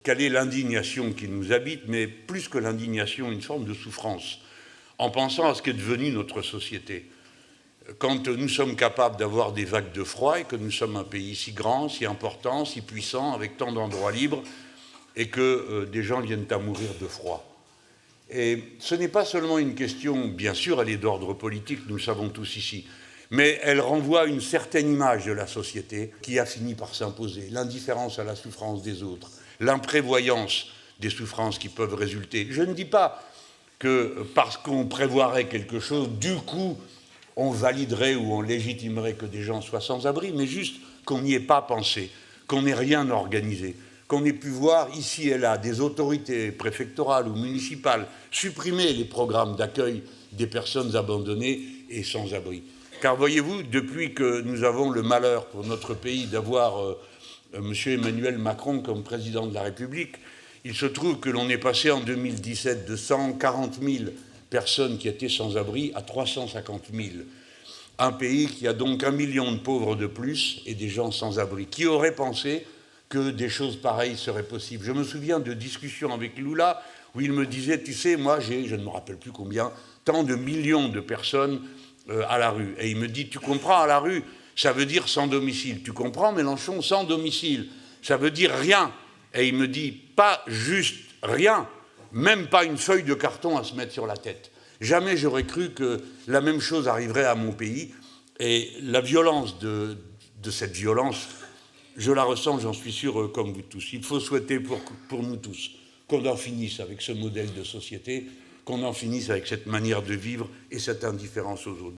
Quelle est l'indignation qui nous habite, mais plus que l'indignation, une forme de souffrance, en pensant à ce qu'est devenu notre société. Quand nous sommes capables d'avoir des vagues de froid et que nous sommes un pays si grand, si important, si puissant, avec tant d'endroits libres, et que des gens viennent à mourir de froid. Et ce n'est pas seulement une question, bien sûr, elle est d'ordre politique, nous le savons tous ici, mais elle renvoie à une certaine image de la société qui a fini par s'imposer, l'indifférence à la souffrance des autres, l'imprévoyance des souffrances qui peuvent résulter. Je ne dis pas que parce qu'on prévoirait quelque chose, du coup, on validerait ou on légitimerait que des gens soient sans abri, mais juste qu'on n'y ait pas pensé, qu'on n'ait rien organisé, qu'on ait pu voir ici et là des autorités préfectorales ou municipales supprimer les programmes d'accueil des personnes abandonnées et sans abri. Car voyez-vous, depuis que nous avons le malheur pour notre pays d'avoir M. Emmanuel Macron comme président de la République, il se trouve que l'on est passé en 2017 de 140 000 personnes qui étaient sans abri à 350 000. Un pays qui a donc 1 million de pauvres de plus et des gens sans abri. Qui aurait pensé que des choses pareilles seraient possibles? Je me souviens de discussions avec Lula où il me disait, tu sais, moi j'ai, je ne me rappelle plus combien, tant de millions de personnes à la rue. Et il me dit, tu comprends, à la rue, ça veut dire sans domicile. Tu comprends, Mélenchon, sans domicile, ça veut dire rien. Et il me dit, pas juste rien, même pas une feuille de carton à se mettre sur la tête. Jamais j'aurais cru que la même chose arriverait à mon pays. Et la violence de cette violence, je la ressens, j'en suis sûr, comme vous tous. Il faut souhaiter pour nous tous qu'on en finisse avec ce modèle de société, qu'on en finisse avec cette manière de vivre et cette indifférence aux autres.